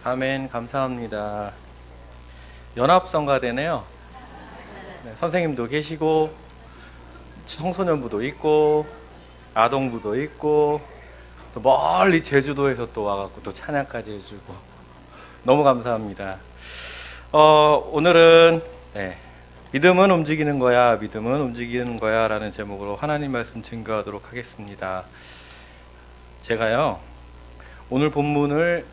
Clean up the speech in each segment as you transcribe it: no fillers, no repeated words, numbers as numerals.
아멘, 감사합니다. 연합성가대네요. 네, 선생님도 계시고, 청소년부도 있고, 아동부도 있고, 또 멀리 제주도에서 또 와갖고 또 찬양까지 해주고, 너무 감사합니다. 오늘은, 믿음은 움직이는 거야, 믿음은 움직이는 거야 라는 제목으로 하나님 말씀 증거하도록 하겠습니다. 제가요, 오늘 본문을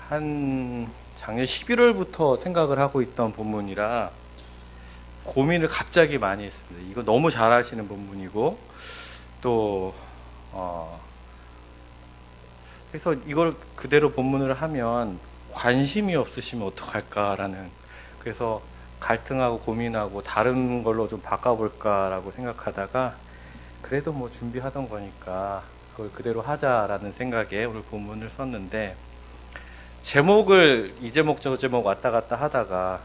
한 작년 11월부터 생각을 하고 있던 본문이라 고민을 갑자기 많이 했습니다. 이거 너무 잘 아시는 본문이고 또 그래서 이걸 그대로 본문을 하면 관심이 없으시면 어떡할까라는, 그래서 갈등하고 고민하고 다른 걸로 좀 바꿔볼까라고 생각하다가 그래도 뭐 준비하던 거니까 그걸 그대로 하자라는 생각에 오늘 본문을 썼는데, 제목을 이 제목 저 제목 왔다 갔다 하다가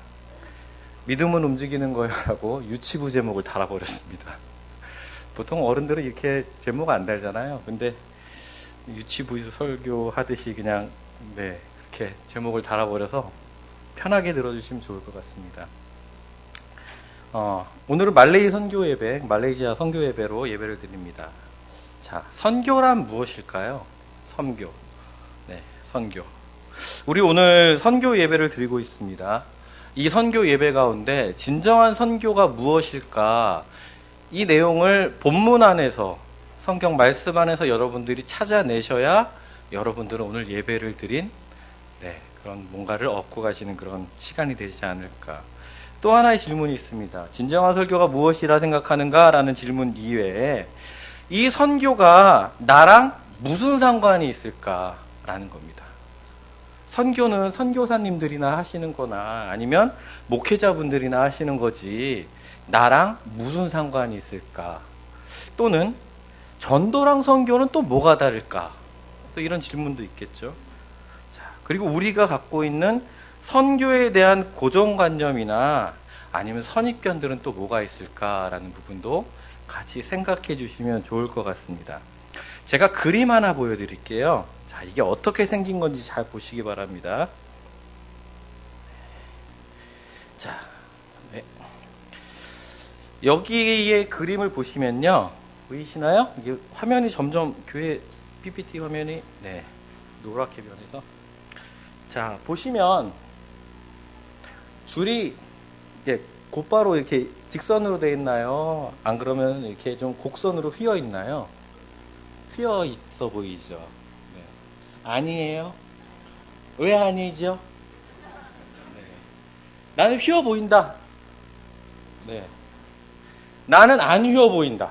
믿음은 움직이는 거야라고 유치부 제목을 달아버렸습니다. 보통 어른들은 이렇게 제목 안 달잖아요. 근데 유치부 설교 하듯이 그냥 이렇게 제목을 달아버려서 편하게 들어주시면 좋을 것 같습니다. 오늘은 말레이시아 선교 예배로 예배를 드립니다. 자, 선교란 무엇일까요? 선교. 선교. 우리 오늘 선교 예배를 드리고 있습니다. 이 선교 예배 가운데 진정한 선교가 무엇일까? 이 내용을 본문 안에서, 성경 말씀 안에서 여러분들이 찾아내셔야 여러분들은 오늘 예배를 드린 그런 뭔가를 얻고 가시는 그런 시간이 되지 않을까. 또 하나의 질문이 있습니다. 진정한 선교가 무엇이라 생각하는가? 라는 질문 이외에 이 선교가 나랑 무슨 상관이 있을까? 라는 겁니다. 선교는 선교사님들이나 하시는 거나 아니면 목회자분들이나 하시는 거지 나랑 무슨 상관이 있을까? 또는 전도랑 선교는 또 뭐가 다를까? 또 이런 질문도 있겠죠. 자, 그리고 우리가 갖고 있는 선교에 대한 고정관념이나 아니면 선입견들은 또 뭐가 있을까라는 부분도 같이 생각해 주시면 좋을 것 같습니다. 제가 그림 하나 보여드릴게요. 자, 이게 어떻게 생긴 건지 잘 보시기 바랍니다. 자, 여기에 그림을 보시면요. 보이시나요? 이게 화면이 점점 교회 PPT 화면이 노랗게 변해서, 자, 보시면 줄이 곧바로 이렇게 직선으로 되어 있나요? 안 그러면 이렇게 좀 곡선으로 휘어 있나요? 휘어 있어 보이죠? 아니에요? 왜 아니죠? 나는 휘어 보인다. 나는 안 휘어 보인다.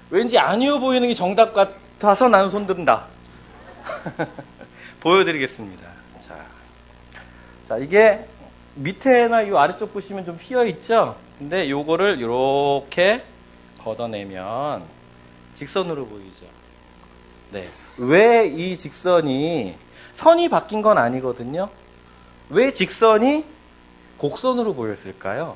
왠지 안 휘어 보이는 게 정답 같아서 나는 손 든다. 보여드리겠습니다. 자, 이게 밑에나 이 아래쪽 보시면 좀 휘어 있죠? 근데 요거를 이렇게 걷어내면 직선으로 보이죠? 왜 이 직선이 선이 바뀐 건 아니거든요. 왜 직선이 곡선으로 보였을까요?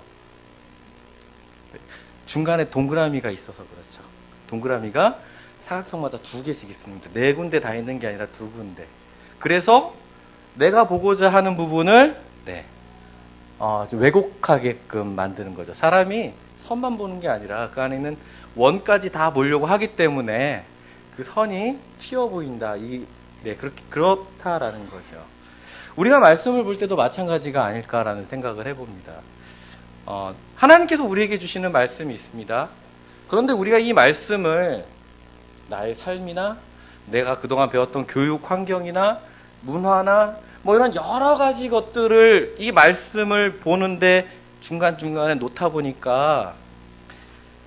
중간에 동그라미가 있어서 그렇죠. 동그라미가 사각형마다 2개씩 있습니다. 4군데 다 있는 게 아니라 2군데. 그래서 내가 보고자 하는 부분을 좀 왜곡하게끔 만드는 거죠. 사람이 선만 보는 게 아니라 그 안에 있는 원까지 다 보려고 하기 때문에 그 선이 튀어 보인다. 그렇다라는 거죠. 우리가 말씀을 볼 때도 마찬가지가 아닐까라는 생각을 해봅니다. 하나님께서 우리에게 주시는 말씀이 있습니다. 그런데 우리가 이 말씀을 나의 삶이나 내가 그동안 배웠던 교육 환경이나 문화나 이런 여러 가지 것들을 이 말씀을 보는데 중간중간에 놓다 보니까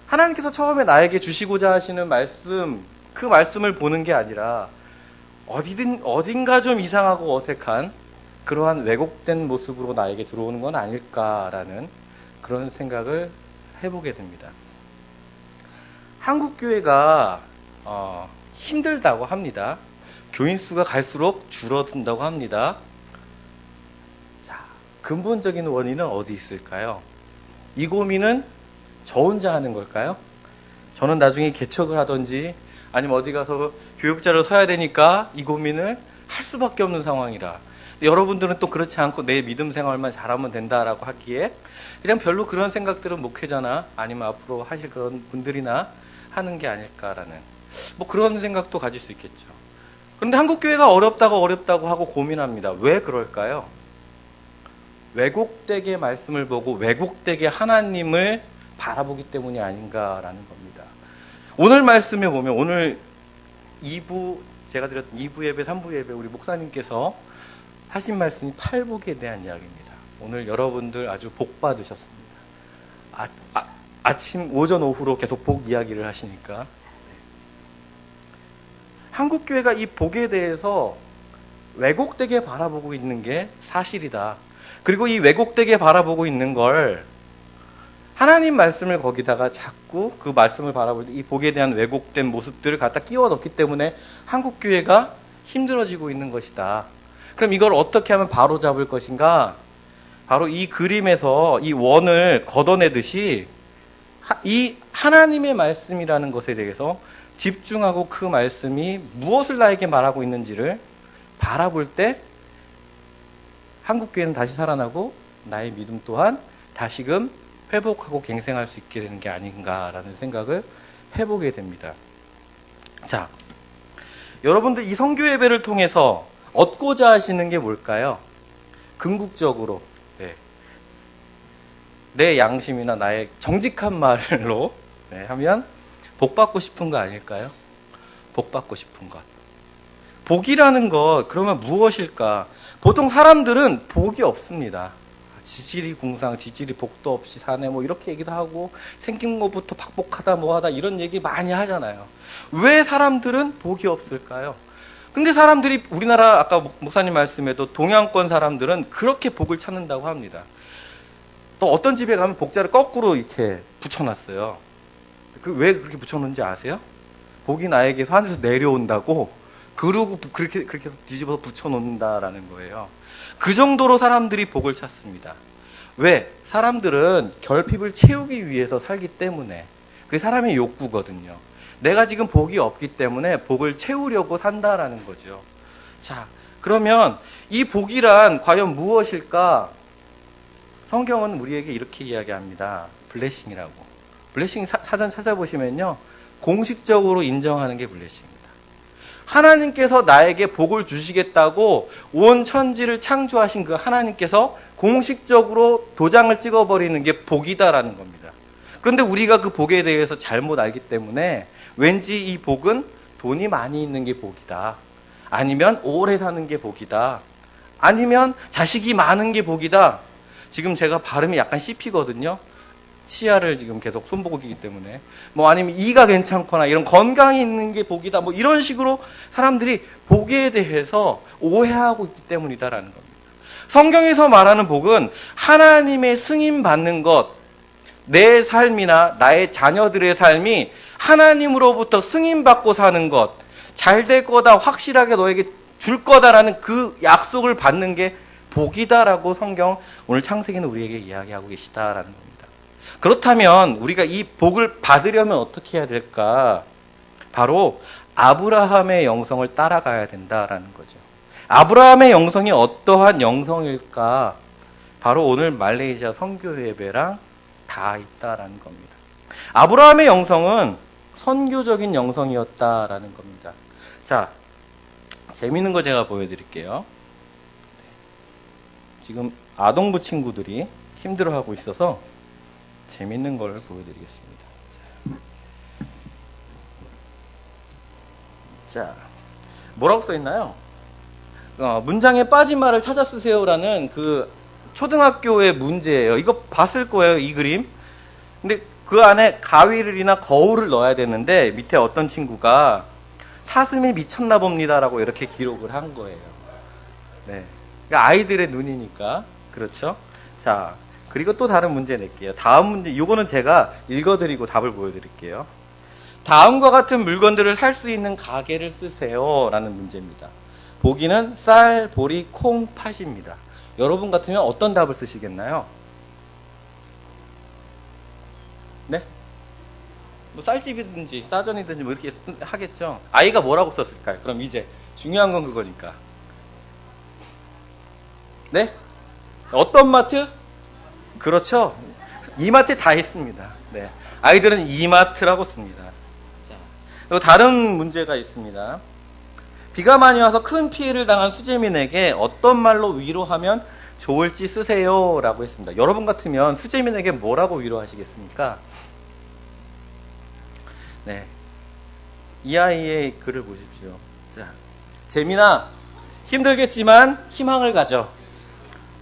하나님께서 처음에 나에게 주시고자 하시는 말씀, 그 말씀을 보는 게 아니라 어딘가 좀 이상하고 어색한 그러한 왜곡된 모습으로 나에게 들어오는 건 아닐까라는 그런 생각을 해보게 됩니다. 한국 교회가 힘들다고 합니다. 교인 수가 갈수록 줄어든다고 합니다. 자, 근본적인 원인은 어디 있을까요? 이 고민은 저 혼자 하는 걸까요? 저는 나중에 개척을 하든지 아니면 어디 가서 교육자를 서야 되니까 이 고민을 할 수밖에 없는 상황이라. 여러분들은 또 그렇지 않고 내 믿음 생활만 잘하면 된다라고 하기에 그냥 별로 그런 생각들은 목회자나 아니면 앞으로 하실 그런 분들이나 하는 게 아닐까라는 뭐 그런 생각도 가질 수 있겠죠. 그런데 한국교회가 어렵다고 하고 고민합니다. 왜 그럴까요? 왜곡되게 말씀을 보고 왜곡되게 하나님을 바라보기 때문이 아닌가라는 겁니다. 오늘 말씀에 보면 오늘 2부 제가 드렸던 2부 예배, 3부 예배 우리 목사님께서 하신 말씀이 팔복에 대한 이야기입니다. 오늘 여러분들 아주 복 받으셨습니다. 아침, 오전, 오후로 계속 복 이야기를 하시니까 한국교회가 이 복에 대해서 왜곡되게 바라보고 있는 게 사실이다. 그리고 이 왜곡되게 바라보고 있는 걸 하나님 말씀을 거기다가 자꾸 그 말씀을 바라볼 때 이 복에 대한 왜곡된 모습들을 갖다 끼워 넣기 때문에 한국교회가 힘들어지고 있는 것이다. 그럼 이걸 어떻게 하면 바로 잡을 것인가? 바로 이 그림에서 이 원을 걷어내듯이 이 하나님의 말씀이라는 것에 대해서 집중하고 그 말씀이 무엇을 나에게 말하고 있는지를 바라볼 때 한국교회는 다시 살아나고 나의 믿음 또한 다시금 회복하고 갱생할 수 있게 되는 게 아닌가라는 생각을 해보게 됩니다. 자, 여러분들 이 선교 예배를 통해서 얻고자 하시는 게 뭘까요? 궁극적으로 내 양심이나 나의 정직한 말로 하면 복 받고 싶은 거 아닐까요? 복 받고 싶은 것. 복이라는 것 그러면 무엇일까? 보통 사람들은 복이 없습니다. 지질이 궁상, 지질이 복도 없이 사네 뭐 이렇게 얘기도 하고 생긴 것부터 박복하다 뭐하다 이런 얘기 많이 하잖아요. 왜 사람들은 복이 없을까요? 근데 사람들이 우리나라 아까 목사님 말씀에도 동양권 사람들은 그렇게 복을 찾는다고 합니다. 또 어떤 집에 가면 복자를 거꾸로 이렇게 붙여놨어요. 왜 그렇게 붙여놓는지 아세요? 복이 나에게서 하늘에서 내려온다고 그러고 그렇게 해서 뒤집어서 붙여놓는다라는 거예요. 그 정도로 사람들이 복을 찾습니다. 왜? 사람들은 결핍을 채우기 위해서 살기 때문에 그게 사람의 욕구거든요. 내가 지금 복이 없기 때문에 복을 채우려고 산다라는 거죠. 자, 그러면 이 복이란 과연 무엇일까? 성경은 우리에게 이렇게 이야기합니다. 블레싱이라고. 블레싱 사전 찾아보시면요. 공식적으로 인정하는 게 블레싱입니다. 하나님께서 나에게 복을 주시겠다고 온 천지를 창조하신 그 하나님께서 공식적으로 도장을 찍어버리는 게 복이다라는 겁니다. 그런데 우리가 그 복에 대해서 잘못 알기 때문에 왠지 이 복은 돈이 많이 있는 게 복이다. 아니면 오래 사는 게 복이다. 아니면 자식이 많은 게 복이다. 지금 제가 발음이 약간 씹히거든요. 치아를 지금 계속 손보고기이기 때문에 뭐 아니면 이가 괜찮거나 이런 건강이 있는 게 복이다. 뭐 이런 식으로 사람들이 복에 대해서 오해하고 있기 때문이다라는 겁니다. 성경에서 말하는 복은 하나님의 승인 받는 것, 내 삶이나 나의 자녀들의 삶이 하나님으로부터 승인받고 사는 것, 잘 될 거다, 확실하게 너에게 줄 거다라는 그 약속을 받는 게 복이다라고 성경 오늘 창세기는 우리에게 이야기하고 계시다라는 겁니다. 그렇다면 우리가 이 복을 받으려면 어떻게 해야 될까? 바로 아브라함의 영성을 따라가야 된다라는 거죠. 아브라함의 영성이 어떠한 영성일까? 바로 오늘 말레이시아 선교 예배랑 다 있다라는 겁니다. 아브라함의 영성은 선교적인 영성이었다라는 겁니다. 자, 재미있는 거 제가 보여드릴게요. 지금 아동부 친구들이 힘들어하고 있어서 재밌는 걸 보여드리겠습니다. 자, 뭐라고 써있나요? 문장에 빠진 말을 찾아 쓰세요라는 그 초등학교의 문제예요. 이거 봤을 거예요, 이 그림. 근데 그 안에 가위를이나 거울을 넣어야 되는데 밑에 어떤 친구가 사슴이 미쳤나 봅니다라고 이렇게 기록을 한 거예요. 네. 그러니까 아이들의 눈이니까. 그렇죠? 자, 그리고 또 다른 문제 낼게요. 다음 문제, 요거는 제가 읽어드리고 답을 보여드릴게요. 다음과 같은 물건들을 살 수 있는 가게를 쓰세요. 라는 문제입니다. 보기는 쌀, 보리, 콩, 팥입니다. 여러분 같으면 어떤 답을 쓰시겠나요? 네? 뭐 쌀집이든지 싸전이든지 뭐 이렇게 하겠죠. 아이가 뭐라고 썼을까요? 그럼 이제 중요한 건 그거니까. 네? 어떤 마트? 그렇죠. 이마트에 다 있습니다. 네. 아이들은 이마트라고 씁니다. 자, 그리고 다른 문제가 있습니다. 비가 많이 와서 큰 피해를 당한 수재민에게 어떤 말로 위로하면 좋을지 쓰세요 라고 했습니다. 여러분 같으면 수재민에게 뭐라고 위로하시겠습니까? 네. 이 아이의 글을 보십시오. 자, 재민아, 힘들겠지만 희망을 가져.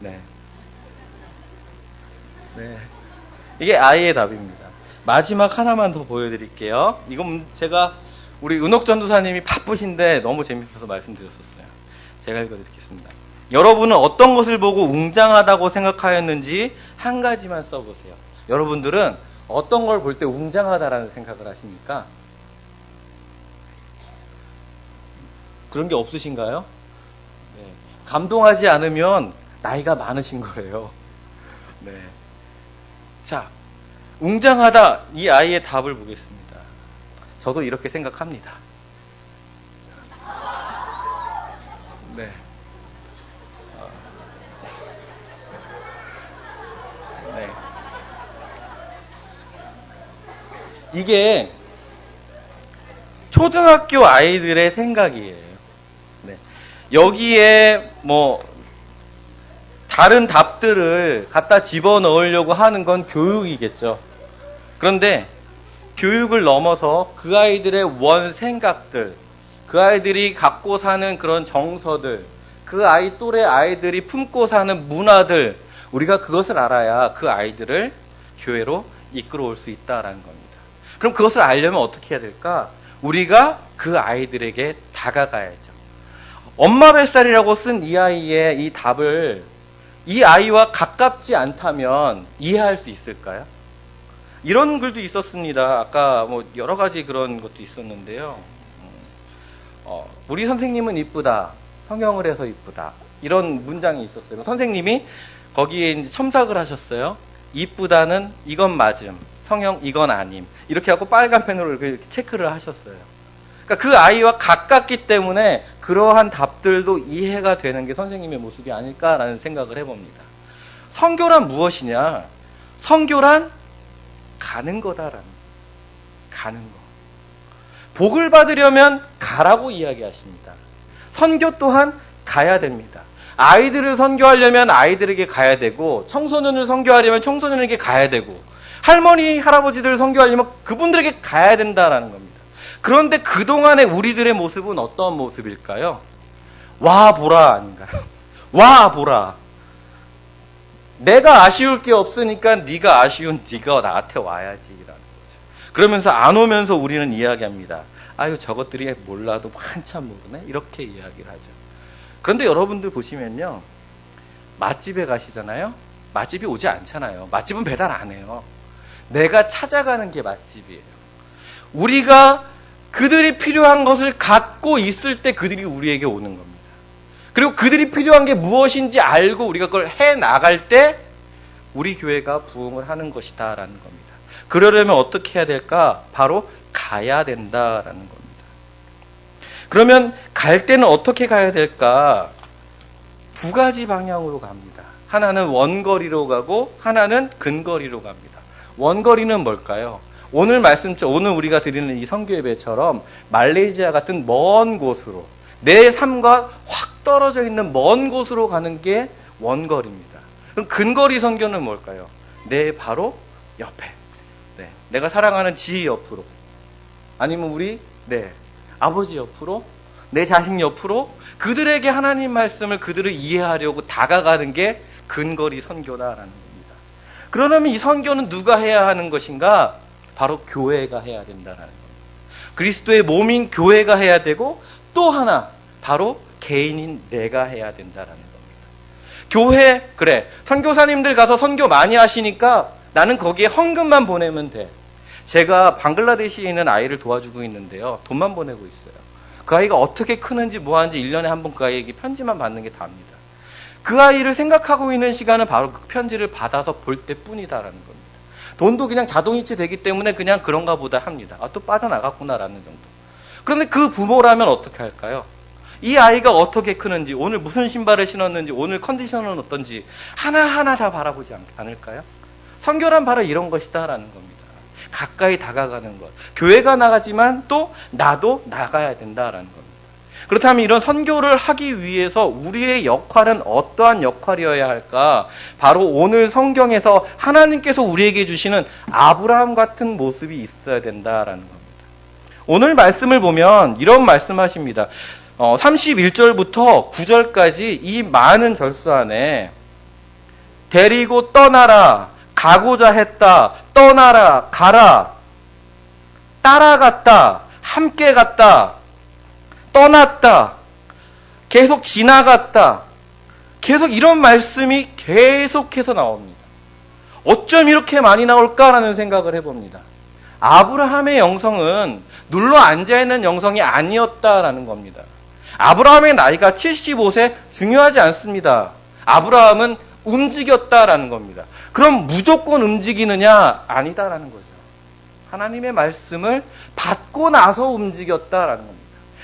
네. 네. 이게 아이의 답입니다. 마지막 하나만 더 보여드릴게요. 이건 제가 우리 은옥 전도사님이 바쁘신데 너무 재밌어서 말씀드렸었어요. 제가 읽어드리겠습니다. 여러분은 어떤 것을 보고 웅장하다고 생각하였는지 한 가지만 써보세요. 여러분들은 어떤 걸 볼 때 웅장하다라는 생각을 하십니까? 그런 게 없으신가요? 네. 감동하지 않으면 나이가 많으신 거예요. 네. 자, 웅장하다, 이 아이의 답을 보겠습니다. 저도 이렇게 생각합니다. 네. 네. 이게 초등학교 아이들의 생각이에요. 네. 여기에 뭐 다른 답들을 갖다 집어넣으려고 하는 건 교육이겠죠. 그런데 교육을 넘어서 그 아이들의 원 생각들, 그 아이들이 갖고 사는 그런 정서들, 그 아이 또래 아이들이 품고 사는 문화들, 우리가 그것을 알아야 그 아이들을 교회로 이끌어올 수 있다라는 겁니다. 그럼 그것을 알려면 어떻게 해야 될까? 우리가 그 아이들에게 다가가야죠. 엄마 뱃살이라고 쓴 이 아이의 이 답을 이 아이와 가깝지 않다면 이해할 수 있을까요? 이런 글도 있었습니다. 아까 뭐 여러 가지 그런 것도 있었는데요. 우리 선생님은 이쁘다. 성형을 해서 이쁘다. 이런 문장이 있었어요. 선생님이 거기에 이제 첨삭을 하셨어요. 이쁘다는 이건 맞음. 성형 이건 아님. 이렇게 하고 빨간 펜으로 이렇게 체크를 하셨어요. 그러니까 그 아이와 가깝기 때문에 그러한 답들도 이해가 되는 게 선생님의 모습이 아닐까라는 생각을 해봅니다. 선교란 무엇이냐? 선교란 가는 거다라는, 가는 거. 복을 받으려면 가라고 이야기하십니다. 선교 또한 가야 됩니다. 아이들을 선교하려면 아이들에게 가야 되고, 청소년을 선교하려면 청소년에게 가야 되고, 할머니, 할아버지들 선교하려면 그분들에게 가야 된다라는 겁니다. 그런데 그동안의 우리들의 모습은 어떤 모습일까요? 와 보라 아닌가요? 와 보라. 내가 아쉬울 게 없으니까 네가 아쉬운 네가 나한테 와야지라는 거죠. 그러면서 안 오면서 우리는 이야기합니다. 아유 저것들이 몰라도 한참 모르네. 이렇게 이야기를 하죠. 그런데 여러분들 보시면요. 맛집에 가시잖아요. 맛집이 오지 않잖아요. 맛집은 배달 안 해요. 내가 찾아가는 게 맛집이에요. 우리가 그들이 필요한 것을 갖고 있을 때 그들이 우리에게 오는 겁니다. 그리고 그들이 필요한 게 무엇인지 알고 우리가 그걸 해 나갈 때 우리 교회가 부흥을 하는 것이다 라는 겁니다. 그러려면 어떻게 해야 될까? 바로 가야 된다라는 겁니다. 그러면 갈 때는 어떻게 가야 될까? 두 가지 방향으로 갑니다. 하나는 원거리로 가고 하나는 근거리로 갑니다. 원거리는 뭘까요? 오늘 우리가 드리는 이 선교 예배처럼 말레이시아 같은 먼 곳으로, 내 삶과 확 떨어져 있는 먼 곳으로 가는 게 원거리입니다. 그럼 근거리 선교는 뭘까요? 내 바로 옆에. 네, 내가 사랑하는 지희 옆으로. 아니면 아버지 옆으로. 내 자식 옆으로. 그들에게 하나님 말씀을 그들을 이해하려고 다가가는 게 근거리 선교다라는 겁니다. 그러려면 이 선교는 누가 해야 하는 것인가? 바로 교회가 해야 된다는 겁니다. 그리스도의 몸인 교회가 해야 되고 또 하나 바로 개인인 내가 해야 된다는 겁니다. 교회 선교사님들 가서 선교 많이 하시니까 나는 거기에 헌금만 보내면 돼. 제가 방글라데시에 있는 아이를 도와주고 있는데요. 돈만 보내고 있어요. 그 아이가 어떻게 크는지 뭐 하는지 1년에 한 번 그 아이에게 편지만 받는 게 답니다. 그 아이를 생각하고 있는 시간은 바로 그 편지를 받아서 볼 때뿐이다라는 겁니다. 돈도 그냥 자동이체 되기 때문에 그냥 그런가 보다 합니다. 아, 또 빠져나갔구나라는 정도. 그런데 그 부모라면 어떻게 할까요? 이 아이가 어떻게 크는지, 오늘 무슨 신발을 신었는지, 오늘 컨디션은 어떤지 하나하나 다 바라보지 않을까요? 선교란 바로 이런 것이다라는 겁니다. 가까이 다가가는 것. 교회가 나가지만 또 나도 나가야 된다라는 겁니다. 그렇다면 이런 선교를 하기 위해서 우리의 역할은 어떠한 역할이어야 할까? 바로 오늘 성경에서 하나님께서 우리에게 주시는 아브라함 같은 모습이 있어야 된다라는 겁니다. 오늘 말씀을 보면 이런 말씀하십니다. 31절부터 9절까지 이 많은 절수 안에 데리고 떠나라, 가고자 했다, 떠나라, 가라, 따라갔다, 함께 갔다, 떠났다, 계속 지나갔다, 계속 이런 말씀이 계속해서 나옵니다. 어쩜 이렇게 많이 나올까라는 생각을 해봅니다. 아브라함의 영성은 눌러 앉아있는 영성이 아니었다라는 겁니다. 아브라함의 나이가 75세 중요하지 않습니다. 아브라함은 움직였다라는 겁니다. 그럼 무조건 움직이느냐? 아니다라는 거죠. 하나님의 말씀을 받고 나서 움직였다라는 겁니다.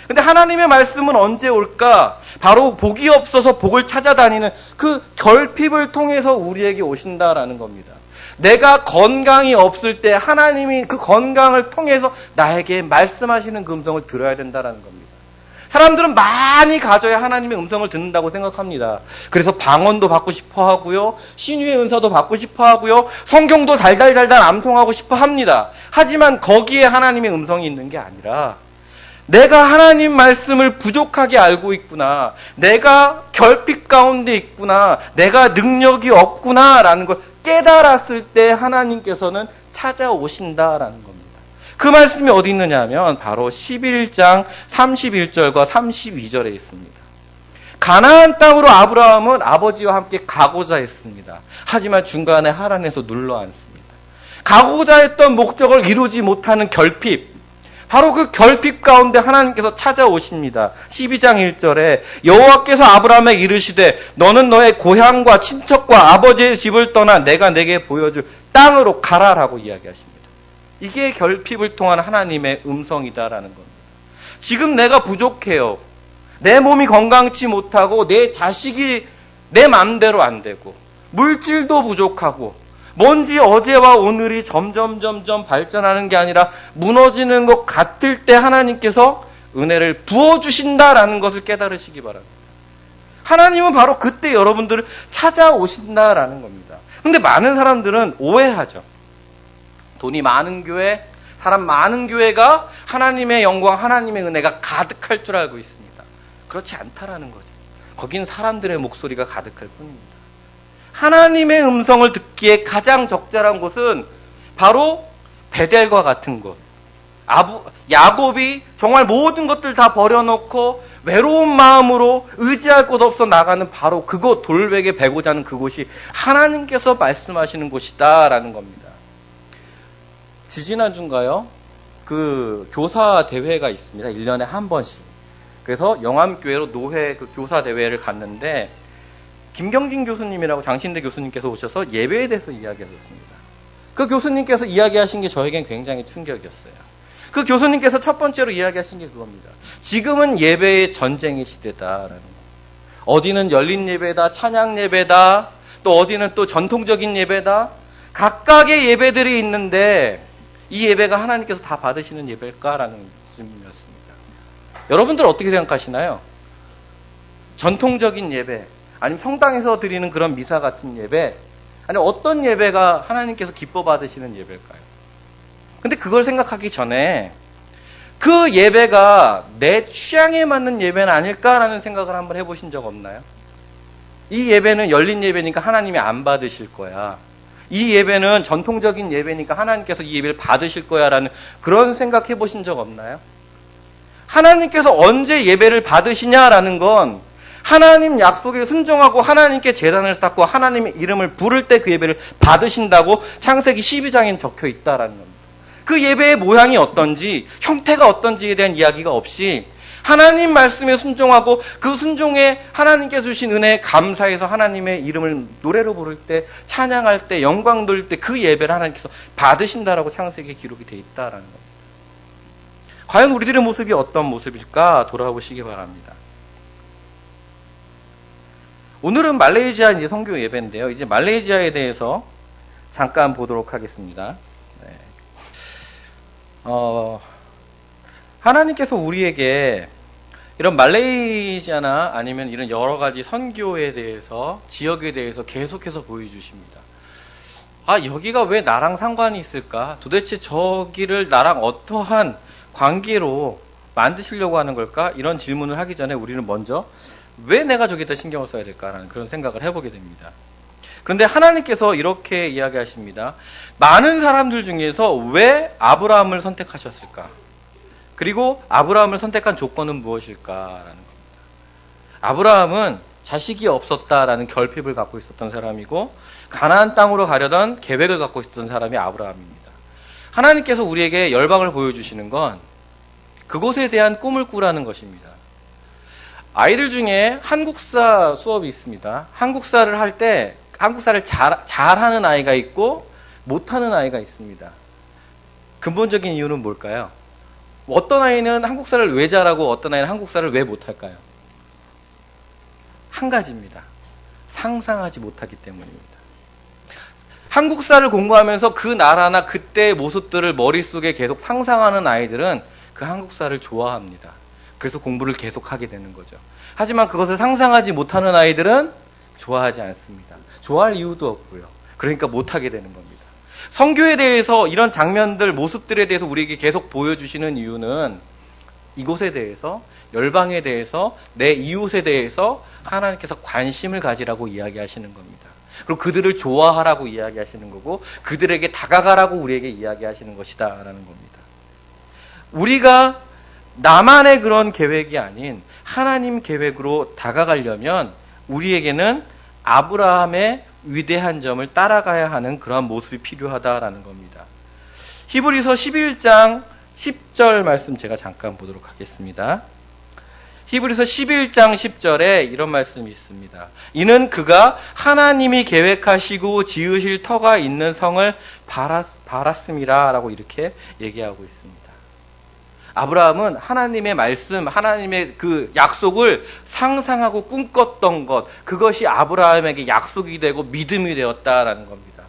근데 하나님의 말씀은 언제 올까? 바로 복이 없어서 복을 찾아다니는 그 결핍을 통해서 우리에게 오신다라는 겁니다. 내가 건강이 없을 때 하나님이 그 건강을 통해서 나에게 말씀하시는 그 음성을 들어야 된다라는 겁니다. 사람들은 많이 가져야 하나님의 음성을 듣는다고 생각합니다. 그래서 방언도 받고 싶어 하고요. 신유의 은사도 받고 싶어 하고요. 성경도 달달달달 암송하고 싶어 합니다. 하지만 거기에 하나님의 음성이 있는 게 아니라 내가 하나님 말씀을 부족하게 알고 있구나. 내가 결핍 가운데 있구나. 내가 능력이 없구나라는 걸 깨달았을 때 하나님께서는 찾아오신다라는 겁니다. 그 말씀이 어디 있느냐 하면 바로 11장 31절과 32절에 있습니다. 가나안 땅으로 아브라함은 아버지와 함께 가고자 했습니다. 하지만 중간에 하란에서 눌러 앉습니다. 가고자 했던 목적을 이루지 못하는 결핍, 바로 그 결핍 가운데 하나님께서 찾아오십니다. 12장 1절에 여호와께서 아브라함에게 이르시되 너는 너의 고향과 친척과 아버지의 집을 떠나 내가 내게 보여줄 땅으로 가라라고 이야기하십니다. 이게 결핍을 통한 하나님의 음성이다라는 겁니다. 지금 내가 부족해요. 내 몸이 건강치 못하고 내 자식이 내 마음대로 안 되고 물질도 부족하고 뭔지 어제와 오늘이 점점 발전하는 게 아니라 무너지는 것 같을 때 하나님께서 은혜를 부어주신다라는 것을 깨달으시기 바랍니다. 하나님은 바로 그때 여러분들을 찾아오신다라는 겁니다. 근데 많은 사람들은 오해하죠. 돈이 많은 교회, 사람 많은 교회가 하나님의 영광, 하나님의 은혜가 가득할 줄 알고 있습니다. 그렇지 않다라는 거죠. 거긴 사람들의 목소리가 가득할 뿐입니다. 하나님의 음성을 듣기에 가장 적절한 곳은 바로 베델과 같은 곳. 야곱이 정말 모든 것들 다 버려놓고 외로운 마음으로 의지할 곳 없어 나가는 바로 그곳, 돌베개 베고 자는 그곳이 하나님께서 말씀하시는 곳이다라는 겁니다. 지지난주인가요? 그 교사 대회가 있습니다. 1년에 한 번씩. 그래서 영암교회로 노회 그 교사 대회를 갔는데 김경진 교수님이라고 장신대 교수님께서 오셔서 예배에 대해서 이야기하셨습니다. 그 교수님께서 이야기하신 게 저에겐 굉장히 충격이었어요. 그 교수님께서 첫 번째로 이야기하신 게 그겁니다. 지금은 예배의 전쟁의 시대다라는 거. 어디는 열린 예배다, 찬양 예배다, 또 어디는 또 전통적인 예배다. 각각의 예배들이 있는데 이 예배가 하나님께서 다 받으시는 예배일까라는 질문이었습니다. 여러분들 어떻게 생각하시나요? 전통적인 예배, 아니면 성당에서 드리는 그런 미사 같은 예배, 아니 어떤 예배가 하나님께서 기뻐 받으시는 예배일까요? 근데 그걸 생각하기 전에 그 예배가 내 취향에 맞는 예배는 아닐까라는 생각을 한번 해보신 적 없나요? 이 예배는 열린 예배니까 하나님이 안 받으실 거야. 이 예배는 전통적인 예배니까 하나님께서 이 예배를 받으실 거야 라는 그런 생각 해보신 적 없나요? 하나님께서 언제 예배를 받으시냐라는 건 하나님 약속에 순종하고 하나님께 제단을 쌓고 하나님의 이름을 부를 때 그 예배를 받으신다고 창세기 12장에 적혀 있다라는 겁니다. 그 예배의 모양이 어떤지, 형태가 어떤지에 대한 이야기가 없이 하나님 말씀에 순종하고 그 순종에 하나님께서 주신 은혜에 감사해서 하나님의 이름을 노래로 부를 때, 찬양할 때, 영광 돌릴 때 그 예배를 하나님께서 받으신다라고 창세기에 기록이 되어 있다라는 겁니다. 과연 우리들의 모습이 어떤 모습일까 돌아보시기 바랍니다. 오늘은 말레이시아 이제 선교 예배인데요. 이제 말레이시아에 대해서 잠깐 보도록 하겠습니다. 네. 하나님께서 우리에게 이런 말레이시아나 아니면 이런 여러 가지 선교에 대해서, 지역에 대해서 계속해서 보여주십니다. 여기가 왜 나랑 상관이 있을까? 도대체 저기를 나랑 어떠한 관계로 만드시려고 하는 걸까? 이런 질문을 하기 전에 우리는 먼저 왜 내가 저기다 신경을 써야 될까라는 그런 생각을 해보게 됩니다. 그런데 하나님께서 이렇게 이야기하십니다. 많은 사람들 중에서 왜 아브라함을 선택하셨을까? 그리고 아브라함을 선택한 조건은 무엇일까라는 겁니다. 아브라함은 자식이 없었다라는 결핍을 갖고 있었던 사람이고 가나안 땅으로 가려던 계획을 갖고 있었던 사람이 아브라함입니다. 하나님께서 우리에게 열방을 보여주시는 건 그곳에 대한 꿈을 꾸라는 것입니다. 아이들 중에 한국사 수업이 있습니다. 한국사를 할 때 한국사를 잘하는 아이가 있고 못하는 아이가 있습니다. 근본적인 이유는 뭘까요? 어떤 아이는 한국사를 왜 잘하고 어떤 아이는 한국사를 왜 못할까요? 한 가지입니다. 상상하지 못하기 때문입니다. 한국사를 공부하면서 그 나라나 그때의 모습들을 머릿속에 계속 상상하는 아이들은 그 한국사를 좋아합니다. 그래서 공부를 계속하게 되는 거죠. 하지만 그것을 상상하지 못하는 아이들은 좋아하지 않습니다. 좋아할 이유도 없고요. 그러니까 못하게 되는 겁니다. 선교에 대해서 이런 장면들, 모습들에 대해서 우리에게 계속 보여주시는 이유는 이곳에 대해서, 열방에 대해서, 내 이웃에 대해서 하나님께서 관심을 가지라고 이야기하시는 겁니다. 그리고 그들을 좋아하라고 이야기하시는 거고 그들에게 다가가라고 우리에게 이야기하시는 것이다 라는 겁니다. 우리가 나만의 그런 계획이 아닌 하나님 계획으로 다가가려면 우리에게는 아브라함의 위대한 점을 따라가야 하는 그런 모습이 필요하다라는 겁니다. 히브리서 11장 10절 말씀 제가 잠깐 보도록 하겠습니다. 히브리서 11장 10절에 이런 말씀이 있습니다. 이는 그가 하나님이 계획하시고 지으실 터가 있는 성을 바랐음이라 라고 이렇게 얘기하고 있습니다. 아브라함은 하나님의 말씀, 하나님의 그 약속을 상상하고 꿈꿨던 것, 그것이 아브라함에게 약속이 되고 믿음이 되었다라는 겁니다.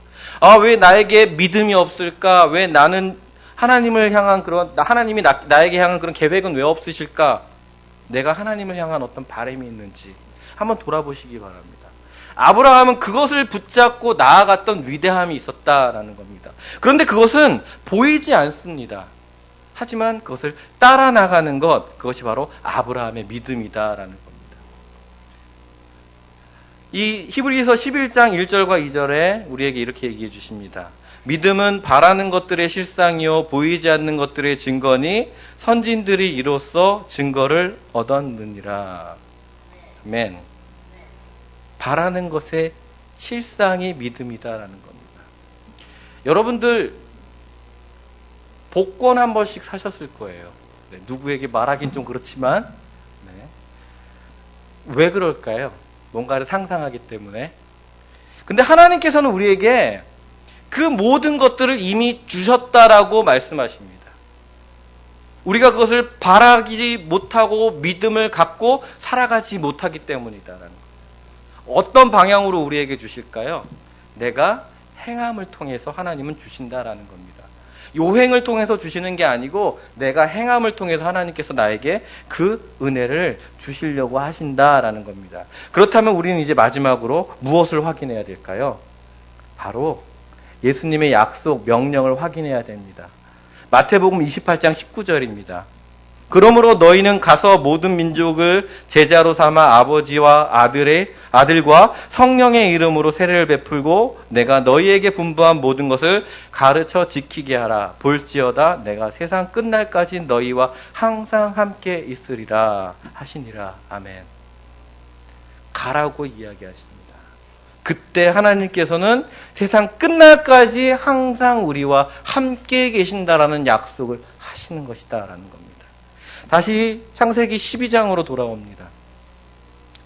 왜 나에게 믿음이 없을까? 왜 나는 하나님을 향한 하나님이 나에게 향한 그런 계획은 왜 없으실까? 내가 하나님을 향한 어떤 바람이 있는지 한번 돌아보시기 바랍니다. 아브라함은 그것을 붙잡고 나아갔던 위대함이 있었다라는 겁니다. 그런데 그것은 보이지 않습니다. 하지만 그것을 따라 나가는 것, 그것이 바로 아브라함의 믿음이다라는 겁니다. 이 히브리서 11장 1절과 2절에 우리에게 이렇게 얘기해 주십니다. 믿음은 바라는 것들의 실상이요 보이지 않는 것들의 증거니 선진들이 이로써 증거를 얻었느니라. 아멘. 바라는 것의 실상이 믿음이다라는 겁니다. 여러분들 복권 한 번씩 사셨을 거예요. 네, 누구에게 말하긴 좀 그렇지만 네. 왜 그럴까요? 뭔가를 상상하기 때문에. 근데 하나님께서는 우리에게 그 모든 것들을 이미 주셨다라고 말씀하십니다. 우리가 그것을 바라지 못하고 믿음을 갖고 살아가지 못하기 때문이다라는 거죠. 어떤 방향으로 우리에게 주실까요? 내가 행함을 통해서 하나님은 주신다라는 겁니다. 요행을 통해서 주시는 게 아니고 내가 행함을 통해서 하나님께서 나에게 그 은혜를 주시려고 하신다라는 겁니다. 그렇다면 우리는 이제 마지막으로 무엇을 확인해야 될까요? 바로 예수님의 약속, 명령을 확인해야 됩니다. 마태복음 28장 19절입니다. 그러므로 너희는 가서 모든 민족을 제자로 삼아 아버지와 아들과 성령의 이름으로 세례를 베풀고 내가 너희에게 분부한 모든 것을 가르쳐 지키게 하라. 볼지어다 내가 세상 끝날까지 너희와 항상 함께 있으리라 하시니라. 아멘. 가라고 이야기하십니다. 그때 하나님께서는 세상 끝날까지 항상 우리와 함께 계신다라는 약속을 하시는 것이다라는 겁니다. 다시 창세기 12장으로 돌아옵니다.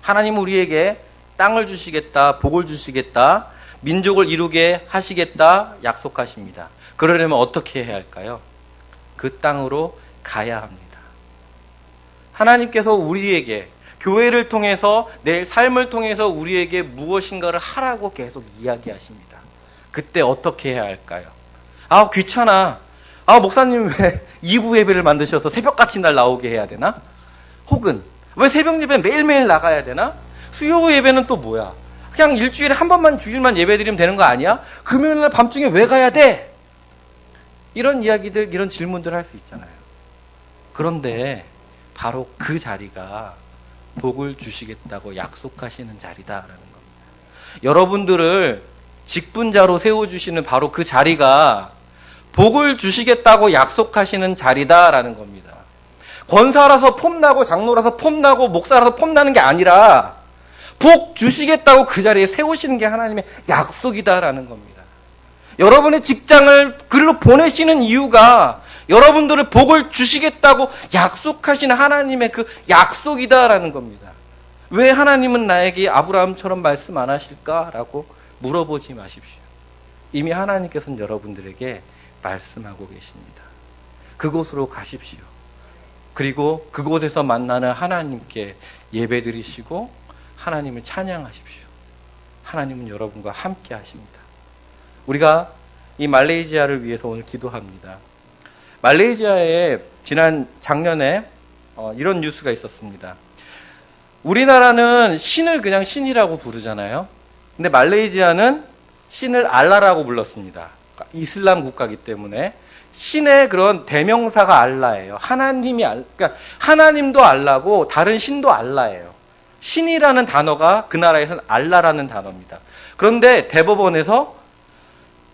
하나님은 우리에게 땅을 주시겠다, 복을 주시겠다, 민족을 이루게 하시겠다 약속하십니다. 그러려면 어떻게 해야 할까요? 그 땅으로 가야 합니다. 하나님께서 우리에게 교회를 통해서 내 삶을 통해서 우리에게 무엇인가를 하라고 계속 이야기하십니다. 그때 어떻게 해야 할까요? 아, 귀찮아. 아, 목사님 왜 2부 예배를 만드셔서 새벽같이 날 나오게 해야 되나? 혹은 왜 새벽 예배 매일매일 나가야 되나? 수요 예배는 또 뭐야? 그냥 일주일에 한 번만 주일만 예배 드리면 되는 거 아니야? 금요일날 밤중에 왜 가야 돼? 이런 이야기들, 이런 질문들 할 수 있잖아요. 그런데 바로 그 자리가 복을 주시겠다고 약속하시는 자리다라는 겁니다. 여러분들을 직분자로 세워주시는 바로 그 자리가 복을 주시겠다고 약속하시는 자리다라는 겁니다. 권사라서 폼나고 장로라서 폼나고 목사라서 폼나는 게 아니라 복 주시겠다고 그 자리에 세우시는 게 하나님의 약속이다라는 겁니다. 여러분의 직장을 글로 보내시는 이유가 여러분들을 복을 주시겠다고 약속하신 하나님의 그 약속이다라는 겁니다. 왜 하나님은 나에게 아브라함처럼 말씀 안 하실까라고 물어보지 마십시오. 이미 하나님께서는 여러분들에게 말씀하고 계십니다. 그곳으로 가십시오. 그리고 그곳에서 만나는 하나님께 예배드리시고 하나님을 찬양하십시오. 하나님은 여러분과 함께 하십니다. 우리가 이 말레이시아를 위해서 오늘 기도합니다. 말레이시아에 지난 작년에 이런 뉴스가 있었습니다. 우리나라는 신을 그냥 신이라고 부르잖아요. 근데 말레이시아는 신을 알라라고 불렀습니다. 이슬람 국가이기 때문에 신의 그런 대명사가 알라예요. 그러니까 하나님도 알라고 다른 신도 알라예요. 신이라는 단어가 그 나라에서는 알라라는 단어입니다. 그런데 대법원에서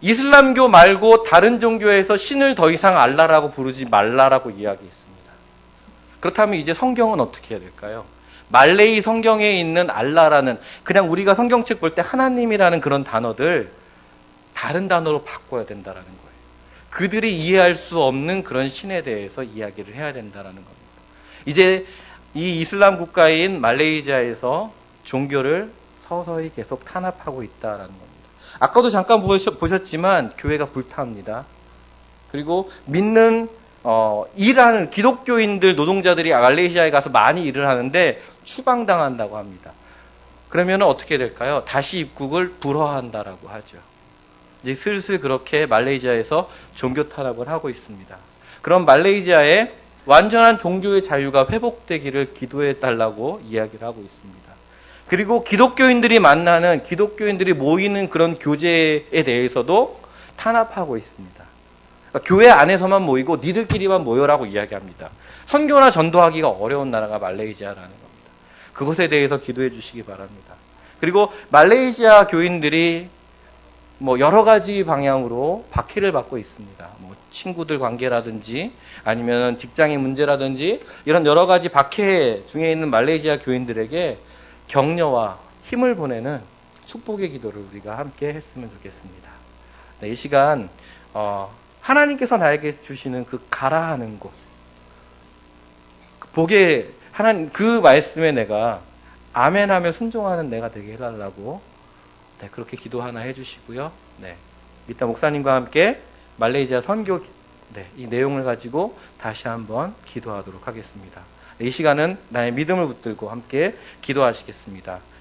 이슬람교 말고 다른 종교에서 신을 더 이상 알라라고 부르지 말라라고 이야기했습니다. 그렇다면 이제 성경은 어떻게 해야 될까요? 말레이 성경에 있는 알라라는 그냥 우리가 성경책 볼 때 하나님이라는 그런 단어들 다른 단어로 바꿔야 된다라는 거예요. 그들이 이해할 수 없는 그런 신에 대해서 이야기를 해야 된다라는 겁니다. 이제 이 이슬람 국가인 말레이시아에서 종교를 서서히 계속 탄압하고 있다라는 겁니다. 아까도 잠깐 보셨지만 교회가 불타합니다. 그리고 믿는 일하는 기독교인들 노동자들이 말레이시아에 가서 많이 일을 하는데 추방당한다고 합니다. 그러면 어떻게 될까요? 다시 입국을 불허한다라고 하죠. 이제 슬슬 그렇게 말레이시아에서 종교 탄압을 하고 있습니다. 그럼 말레이시아에 완전한 종교의 자유가 회복되기를 기도해달라고 이야기를 하고 있습니다. 그리고 기독교인들이 모이는 그런 교제에 대해서도 탄압하고 있습니다. 그러니까 교회 안에서만 모이고 니들끼리만 모여라고 이야기합니다. 선교나 전도하기가 어려운 나라가 말레이시아라는 겁니다. 그것에 대해서 기도해 주시기 바랍니다. 그리고 말레이시아 교인들이 여러 가지 방향으로 박해를 받고 있습니다. 친구들 관계라든지 아니면 직장의 문제라든지 이런 여러 가지 박해 중에 있는 말레이시아 교인들에게 격려와 힘을 보내는 축복의 기도를 우리가 함께 했으면 좋겠습니다. 네, 이 시간 하나님께서 나에게 주시는 그 가라 하는 곳, 복에 하나님 그 말씀에 내가 아멘하며 순종하는 내가 되게 해달라고 그렇게 기도 하나 해주시고요. 네, 이따 목사님과 함께 말레이시아 선교 이 내용을 가지고 다시 한번 기도하도록 하겠습니다. 이 시간은 나의 믿음을 붙들고 함께 기도하시겠습니다.